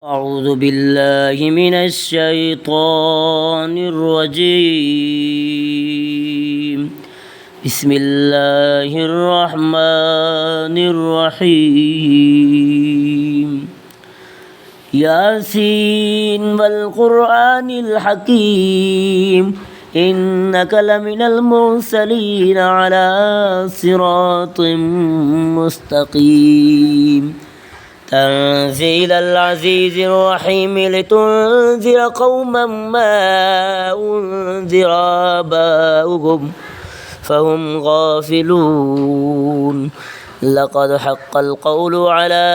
أعوذ بالله من الشيطان الرجيم. بسم الله الرحمن الرحيم. ياسين والقرآن الحكيم إنك لمن المرسلين على صراط مستقيم. تنزيل العزيز الرحيم لتنذر قوما ما أنذر آباؤهم فهم غافلون. لقد حق القول على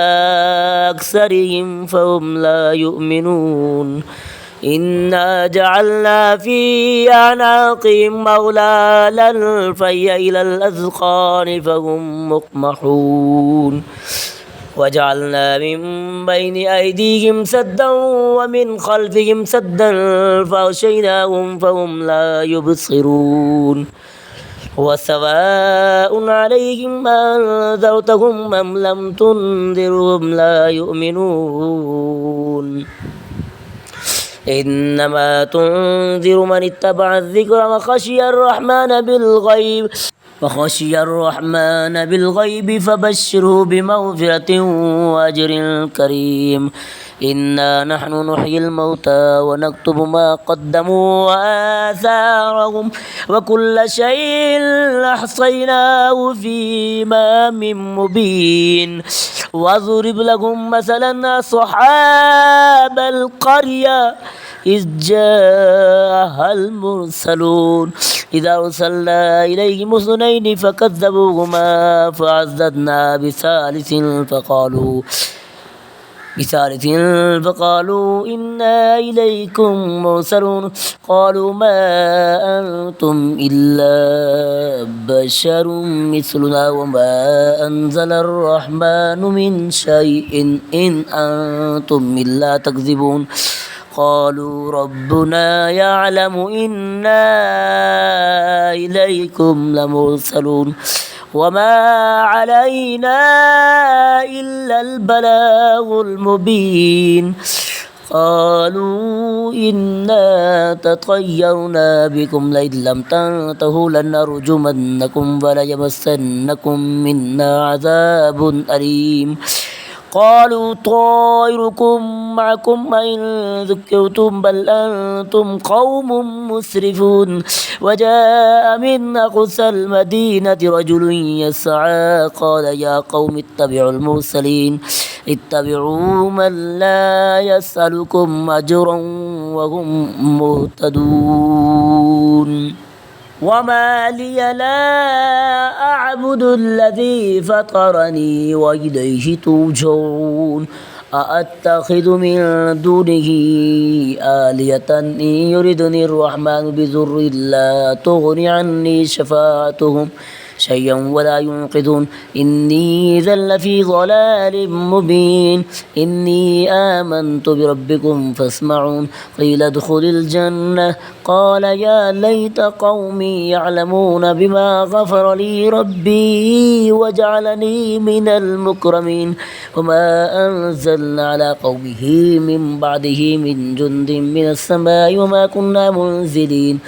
أكثرهم فهم لا يؤمنون. إنا جعلنا في أعناقهم أغلالا فهي إلى الأذقان فهم مقمحون. وجعلنا من بين أيديهم سدا ومن خلفهم سدا فأغشيناهم فهم لا يبصرون. وسواء عليهم أنذرتهم أم لم تنذرهم لا يؤمنون. إنما تنذر من اتبع الذكر وخشي الرحمن بالغيب فبشره بمغفرة وأجر كريم. إنا نحن نحيي الموتى ونكتب ما قدموا وآثارهم وكل شيء أحصيناه في إمام مبين. واضرب لهم مثلا أصحاب القرية إذ جاءها المرسلون إذا أرسلنا إليهم اثنين فكذبوهما فعززنا بثالث فقالوا إنا إليكم مرسلون. قالوا ما أنتم إلا بشر مثلنا وما أنزل الرحمن من شيء إن أنتم إلا تكذبون. قالوا ربنا يعلم إنا إليكم لمرسلون وما علينا إلا البلاغ المبين. قالوا إنا تطيرنا بكم لئن لم تنتهوا لنرجمنكم وليمسنكم منا عذاب أليم. قالوا طائركم معكم أئن ذكرتم بل أنتم قوم مسرفون. وجاء من أقصى المدينة رجل يسعى قال يا قوم اتبعوا المرسلين اتبعوا من لا يسألكم أجرا وهم مهتدون. وما لي لا أعبد الذي فطرني وإليه ترجعون. أأتخذ من دونه آلهة إن يردني الرحمن بضر لا تغن عني شفاعتهم شيئا ولا ينقذون. إني إذا لفي ضلال مبين. إني آمنت بربكم فاسمعون. قيل ادخل الجنة قال يا ليت قومي يعلمون بما غفر لي ربي وجعلني من المكرمين. وما أنزلنا على قومه من بعده من جند من السماء وما كنا منزلين.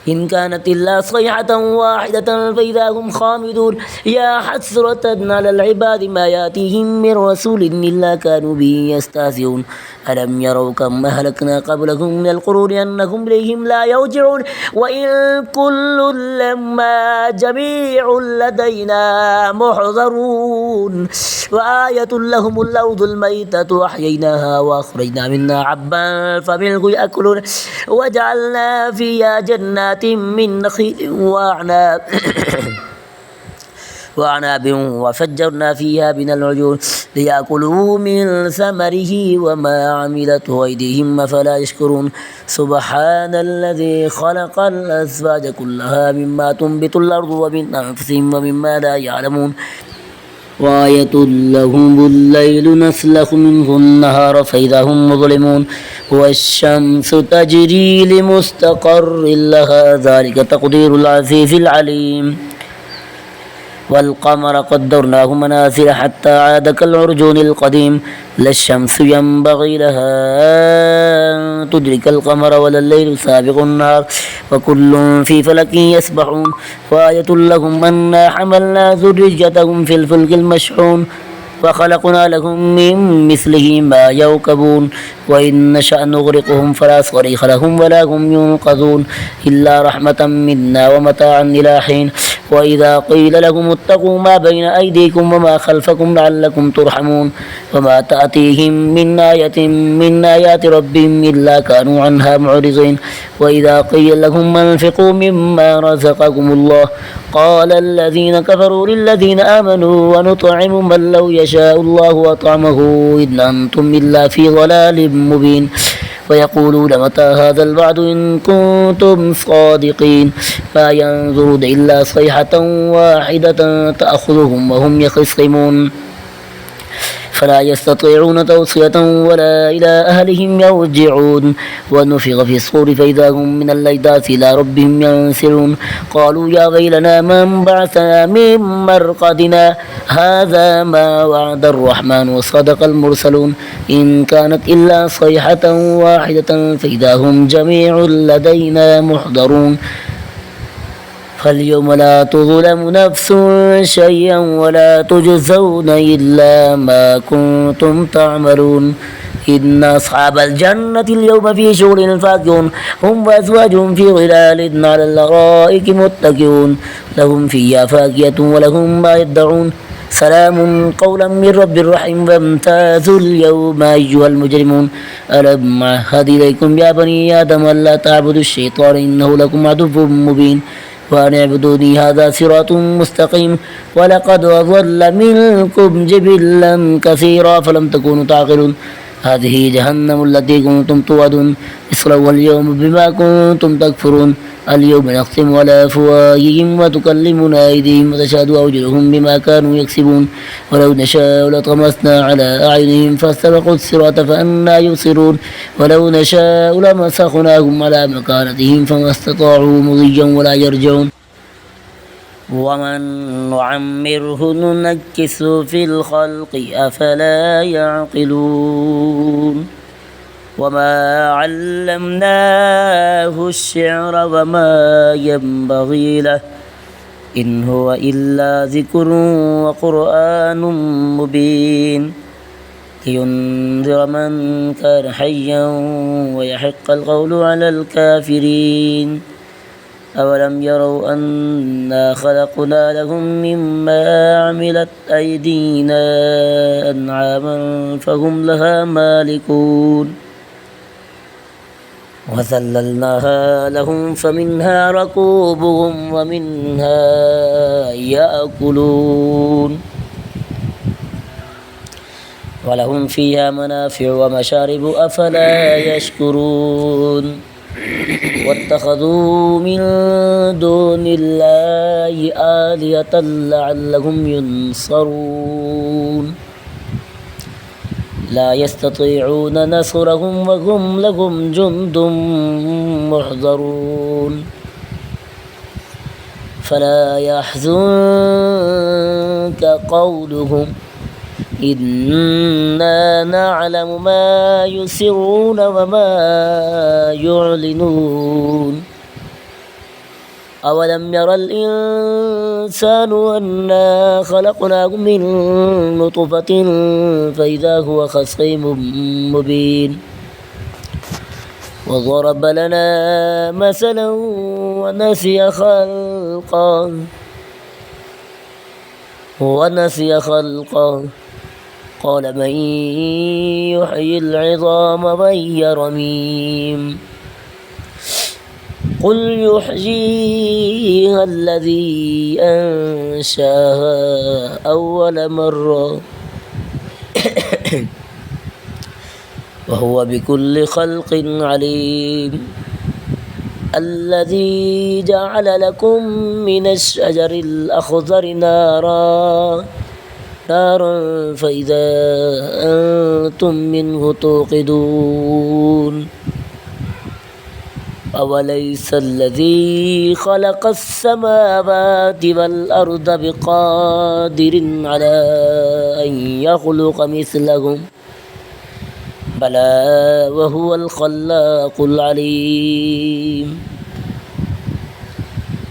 إن كانت إلا صيحة واحدة فإذا هم خامدون. يا حسرة على العباد ما يأتيهم من رسول إلا كانوا به يستهزئون. ألم يروا كم أهلكنا قبلهم من القرون أنهم إليهم لا يرجعون. وإن كل لما جميع لدينا محضرون. وآية لهم الأرض الميتة أحييناها وأخرجنا منها حبا فمنه يأكلون. وجعلنا فيها جنات من نخيل وأعناب وفجرنا فيها من العيون ليأكلوا من ثمره وما عملته أيديهم أفلا يشكرون. سبحان الذي خلق الأزواج كلها مما تنبت الأرض ومن أنفسهم ومما لا يعلمون. وآية لهم الليل نسلخ منه النهار فإذا هم مظلمون. والشمس تجري لمستقر لها ذلك تقدير العزيز العليم. والقمر قدرناه منازل حتى عاد كالعرجون القديم لا الشمس ينبغي لها أن تدرك القمر ولا الليل سابق النهار وكل في فلك يسبحون وآية لهم أنا حملنا ذريتهم في الفلك المشحون وخلقنا لهم من مثله ما يركبون وإن نشأ نغرقهم فلا صريخ لهم ولا هم ينقذون إلا رحمة منا ومتاعا إلى حين وإذا قيل لهم اتقوا ما بين أيديكم وما خلفكم لعلكم ترحمون وما تأتيهم من آية من آيات ربهم إلا كانوا عنها معرضين وإذا قيل لهم أنفقوا مما رزقكم الله قال الذين كفروا للذين آمنوا ونطعم من لو يشاء الله أطعمه إن أنتم إلا في ضلال مبين ويقولون متى هذا الوعد إن كنتم صادقين ما ينظرون إلا صيحة واحدة تأخذهم وهم يخصمون فلا يستطيعون توصية ولا إلى أهلهم يرجعون ونفخ في الصور فإذا هم من الأجداث إلى ربهم ينسلون قالوا يا ويلنا من بعثنا من مرقدنا هذا ما وعد الرحمن وصدق المرسلون إن كانت إلا صيحة واحدة فإذا هم جميع لدينا محضرون فاليوم لا تظلم نفس شيئا ولا تجزون إلا ما كنتم تعملون إن أصحاب الجنة اليوم في شغل فاكهون هم وأزواجهم في ظلال على الأرائك متكئون لهم فيها فاكهة ولهم ما يدعون سلام قولا من رب رحيم وامتازوا اليوم أيها المجرمون ألم أعهد إليكم يا بني آدم ألا تعبدوا الشيطان إنه لكم عدو مبين وأن اعبدوني هذا صراط مستقيم ولقد أضل منكم جبلا كثيرا فلم تكونوا تعقلون هذه جهنم التي كنتم توعدون اصلوها اليوم بما كنتم تكفرون اليوم نختم على أفواههم وتكلمنا أيديهم وتشهد أرجلهم بما كانوا يكسبون ولو نشاء لطمسنا على أعينهم فاستبقوا الصراط فأنى يبصرون ولو نشاء لمسخناهم على مكانتهم فما استطاعوا مضيا ولا يرجعون ومن نعمره ننكسه في الخلق أفلا يعقلون وما علمناه الشعر وما ينبغي له إن هو إلا ذكر وقرآن مبين لينذر من كان حيا ويحق القول على الكافرين أولم يروا أنا خلقنا لهم مما عملت أيدينا أنعاما فهم لها مالكون وذللناها لهم فمنها ركوبهم ومنها يأكلون ولهم فيها منافع ومشارب أفلا يشكرون واتخذوا من دون الله آلهة لعلهم ينصرون لا يستطيعون نصرهم وهم لهم جند محضرون فلا يحزنك قولهم إنا نعلم ما يسرون وما يعلنون أولم يرى الإنسان أنا خلقناه من نطفة فإذا هو خصيم مبين وضرب لنا مثلا ونسي خلقه قال من يحيي العظام وهي رميم قل يحييها الذي أنشاها أول مرة وهو بكل خلق عليم الذي جعل لكم من الشجر الأخضر نارا فإذا أنتم منه توقدون أوليس الذي خلق السماوات والأرض بقادر على أن يخلق مثلهم بلى وهو الخلاق العليم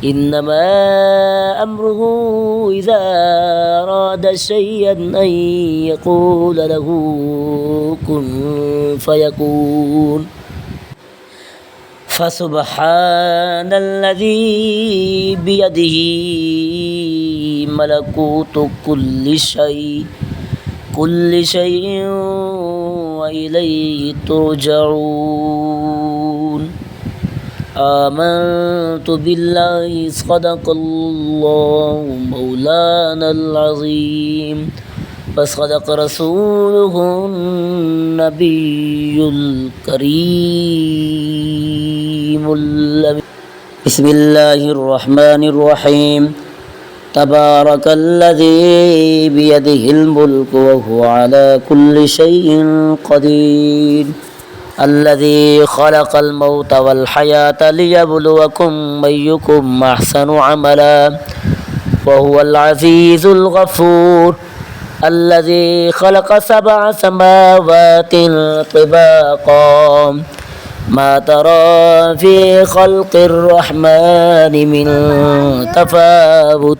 إنما أمره إذا أراد شيئا أن يقول له كن فيكون فسبحان الذي بيده ملكوت كل شيء وإليه ترجعون آمنت بالله صدق الله مولانا العظيم وصدق رسوله النبي الكريم بسم الله الرحمن الرحيم تبارك الذي بيده الملك وهو على كل شيء قدير الذي خلق الموت والحياة ليبلوكم أيكم أحسن عملا وهو العزيز الغفور الذي خلق 7 سماوات طباقا ما ترى في خلق الرحمن من تفاوت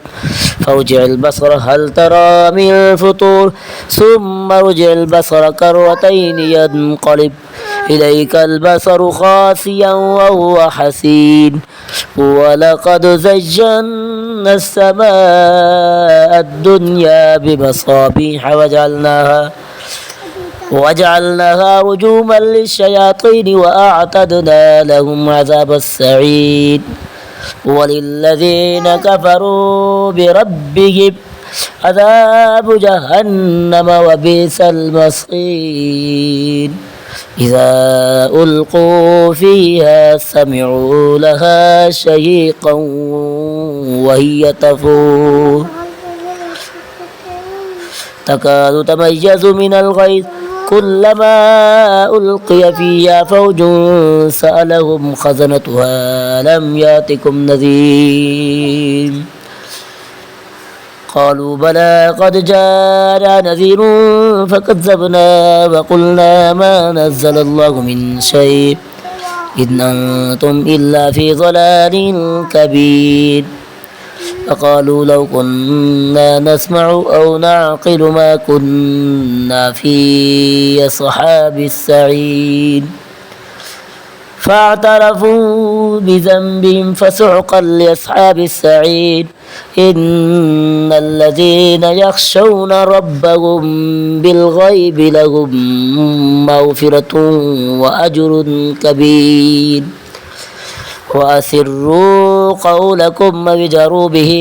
فارجع البصر هل ترى من فطور ثم ارجع البصر كرتين ينقلب إليك البصر خاسئا وهو حسير ولقد زينا السماء الدنيا بمصابيح وجعلناها رجوما للشياطين وأعتدنا لهم عذاب السعير وللذين كفروا بربهم عذاب جهنم وبئس المصير إذا ألقوا فيها سمعوا لها شهيقا وهي تفور تكاد تميز من الغيظ كلما ألقي فيها فوج سألهم خزنتها لم يأتكم نذير قالوا بلى قد جاءنا نذير فكذبنا وقلنا ما نزل الله من شيء إن أنتم إلا في ضلال كبير فقالوا لو كنا نسمع أو نعقل ما كنا في أصحاب السعير فاعترفوا بذنبهم فسحقا لأصحاب السعير إن الذين يخشون ربهم بالغيب لهم مغفرة وأجر كبير وأسروا قولكم واجهروا به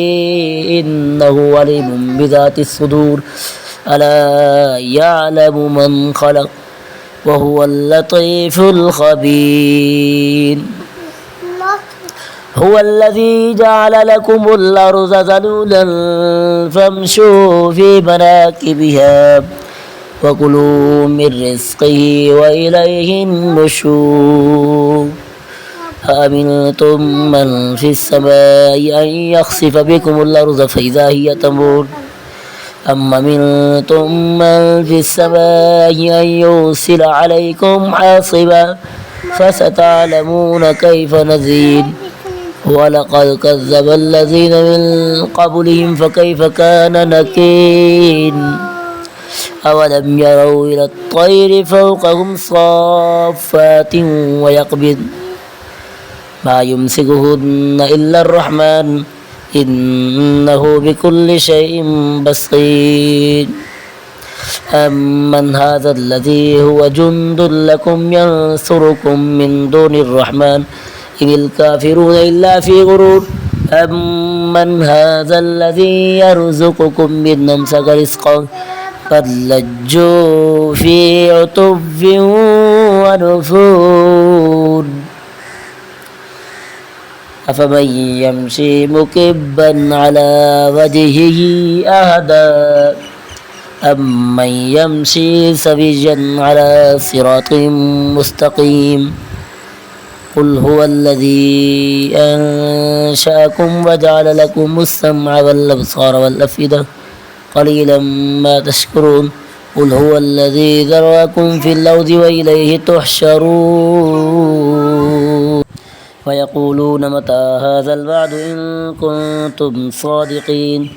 إنه عليم بذات الصدور ألا يعلم من خلق وهو اللطيف الخبير هو الذي جعل لكم الأرض ذلولا فامشوا في مناكبها وكلوا من رزقه وإليه النشور أأمنتم من في السماء أن يخسف بكم الأرض فإذا هي تمور أم أمنتم من في السماء أن يرسل عليكم حاصبا فستعلمون كيف نذير ولقد كذب الذين من قبلهم فكيف كان نكير أولم يروا إلى الطير فوقهم صافات ويقبض ما يمسكهن إلا الرحمن إنه بكل شيء بصير أمن هذا الذي هو جند لكم ينصركم من دون الرحمن إن الكافرون إلا في غرور أمن هذا الذي يرزقكم من أمسك رزقا قد لجوا في عتب ونفور أفمن يمشي مكبا على وجهه أهدى أمن يمشي سويا على صراط مستقيم قل هو الذي أنشأكم وجعل لكم السمع والأبصار والأفئدة قليلا ما تشكرون قل هو الذي ذرأكم في الأرض وإليه تحشرون ويقولون متى هذا الوعد إن كنتم صادقين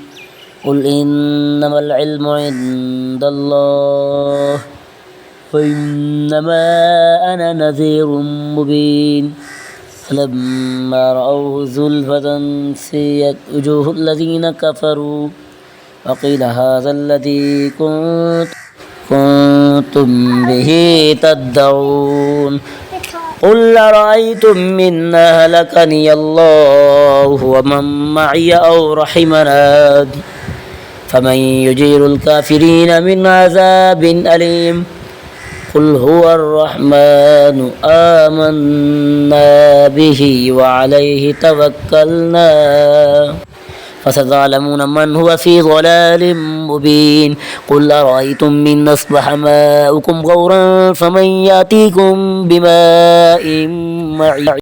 قل إنما العلم عند الله وإنما أنا نذير مبين فلما رأوه زلفة سيئت وجوه الذين كفروا وقيل هذا الذي كنتم به تدعون قل أرأيتم إن أهلكني الله ومن معي أو رحمنا فمن يجير الكافرين من عذاب أليم قل هو الرحمن آمنا به وعليه توكلنا فستعلمون من هو في ضلال مبين قل أرأيتم إن أصبح ماؤكم غورا فمن يأتيكم بماء معين